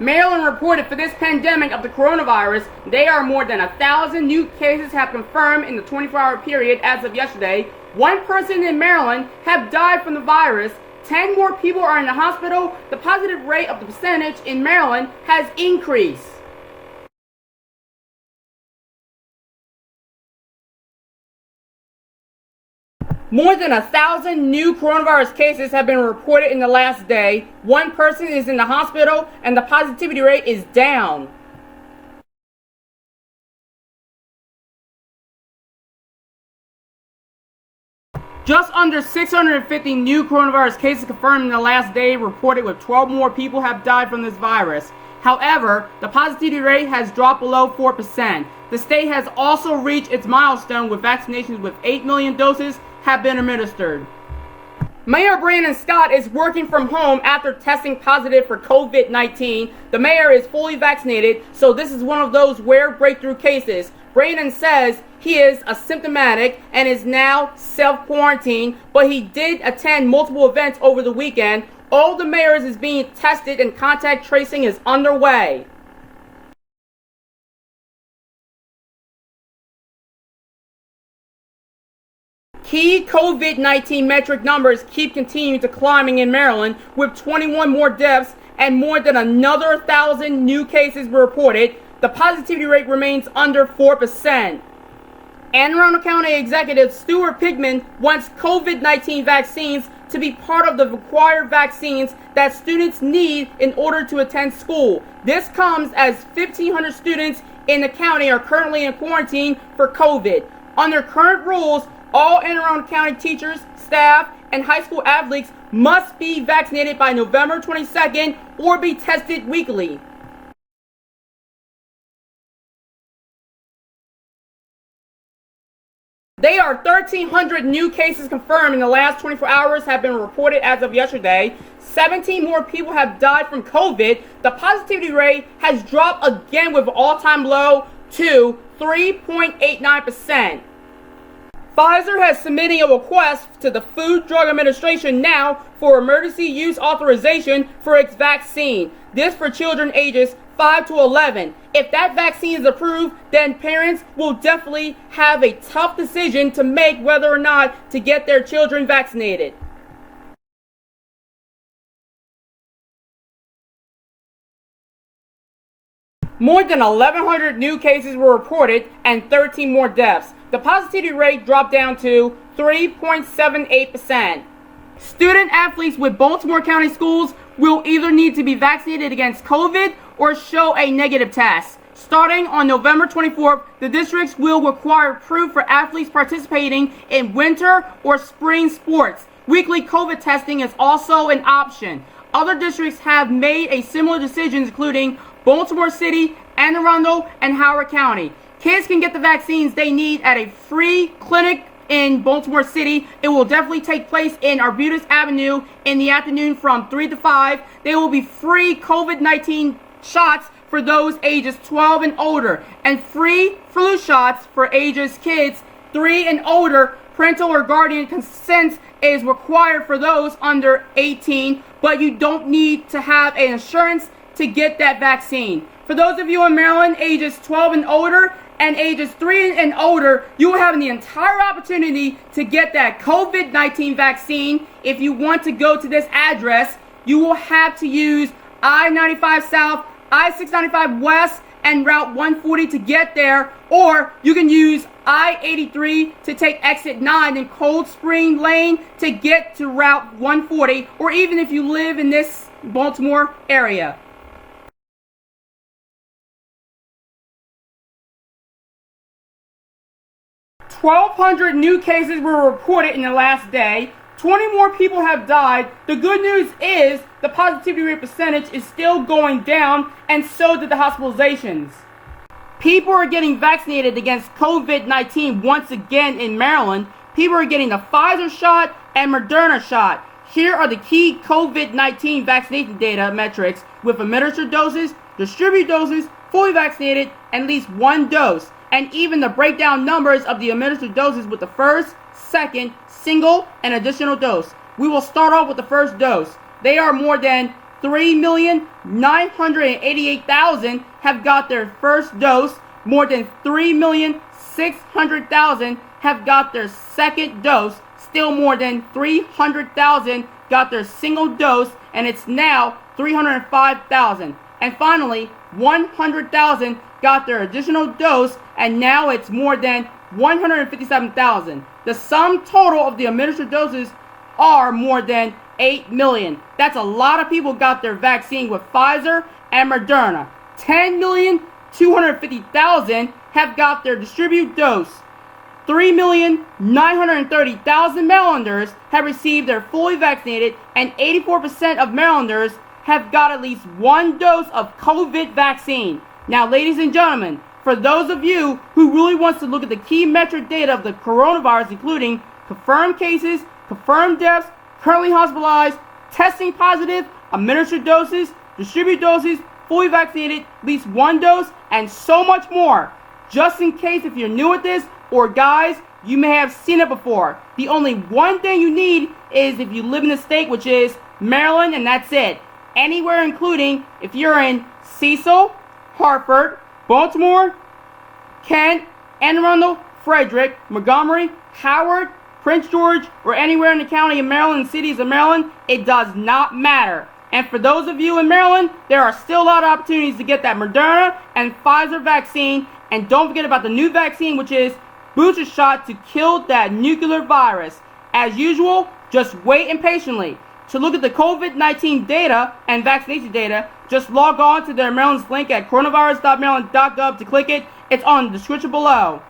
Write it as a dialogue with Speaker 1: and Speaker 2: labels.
Speaker 1: Maryland reported for this pandemic of the coronavirus, there are more than 1,000 new cases have confirmed in the 24-hour period as of yesterday. One person in Maryland have died from the virus. 10 more people are in the hospital. The positive rate of the percentage in Maryland has increased. More than 1,000 new coronavirus cases have been reported in the last day. One person is in the hospital and the positivity rate is down. Just under 650 new coronavirus cases confirmed in the last day reported, with 12 more people have died from this virus. However, the positivity rate has dropped below 4%. The state has also reached its milestone with vaccinations with 8 million doses have been administered. Mayor Brandon Scott is working from home after testing positive for COVID-19. The mayor is fully vaccinated, so this is one of those rare breakthrough cases. Brandon says he is asymptomatic and is now self-quarantined, but he did attend multiple events over the weekend. All the mayors is being tested and contact tracing is underway. Key COVID-19 metric numbers keep continuing to climbing in Maryland, with 21 more deaths and more than another 1,000 new cases were reported. The positivity rate remains under 4%. Anne Arundel County Executive Stuart Pittman wants COVID-19 vaccines to be part of the required vaccines that students need in order to attend school. This comes as 1,500 students in the county are currently in quarantine for COVID. Under current rules, all Anne Arundel County teachers, staff, and high school athletes must be vaccinated by November 22nd or be tested weekly. There are 1,300 new cases confirmed in the last 24 hours have been reported as of yesterday. 17 more people have died from COVID. The positivity rate has dropped again with an all-time low to 3.89%. Pfizer has submitted a request to the Food Drug Administration now for emergency use authorization for its vaccine. This for children ages 5 to 11. If that vaccine is approved, then parents will definitely have a tough decision to make whether or not to get their children vaccinated. More than 1,100 new cases were reported and 13 more deaths. The positivity rate dropped down to 3.78%. Student athletes with Baltimore County schools will either need to be vaccinated against COVID or show a negative test. Starting on November 24th, the districts will require proof for athletes participating in winter or spring sports. Weekly COVID testing is also an option. Other districts have made a similar decision, including Baltimore City, Anne Arundel, and Howard County. Kids can get the vaccines they need at a free clinic in Baltimore City. It will definitely take place in Arbutus Avenue in the afternoon from 3 to 5. There will be free COVID-19 shots for those ages 12 and older, and free flu shots for kids 3 and older. Parental or guardian consent is required for those under 18, but you don't need to have an insurance to get that vaccine. For those of you in Maryland ages 12 and older and ages 3 and older, you will have the entire opportunity to get that COVID-19 vaccine. If you want to go to this address, you will have to use I-95 South, I-695 West, and Route 140 to get there, or you can use I-83 to take exit 9 in Cold Spring Lane to get to Route 140, or even if you live in this Baltimore area. 1,200 new cases were reported in the last day. 20 more people have died. The good news is the positivity rate percentage is still going down, and so did the hospitalizations. People are getting vaccinated against COVID-19 once again in Maryland. People are getting the Pfizer shot and Moderna shot. Here are the key COVID-19 vaccination data metrics with administered doses, distributed doses, fully vaccinated, and at least one dose, and even the breakdown numbers of the administered doses with the first, second, single, and additional dose. We will start off with the first dose. They are more than 3,988,000 have got their first dose. More than 3,600,000 have got their second dose. Still more than 300,000 got their single dose, and it's now 305,000. And finally, 100,000 got their additional dose, and now it's more than 157,000. The sum total of the administered doses are more than 8 million. That's a lot of people got their vaccine with Pfizer and Moderna. 10,250,000 have got their distributed dose. 3,930,000 Marylanders have received their fully vaccinated, and 84% of Marylanders have got at least one dose of COVID vaccine. Now, ladies and gentlemen, for those of you who really wants to look at the key metric data of the coronavirus, including confirmed cases, confirmed deaths, currently hospitalized, testing positive, administered doses, distributed doses, fully vaccinated, at least one dose, and so much more. Just in case if you're new at this, or guys, you may have seen it before. The only one thing you need is if you live in a state, which is Maryland, and that's it. Anywhere including if you're in Cecil, Hartford, Baltimore, Kent, Anne Arundel, Frederick, Montgomery, Howard, Prince George, or anywhere in the county of Maryland and cities of Maryland, it does not matter. And for those of you in Maryland, there are still a lot of opportunities to get that Moderna and Pfizer vaccine. And don't forget about the new vaccine, which is booster shot to kill that nuclear virus. As usual, just wait impatiently. To look at the COVID-19 data and vaccination data, just log on to their Maryland's link at coronavirus.maryland.gov to click it. It's on the description below.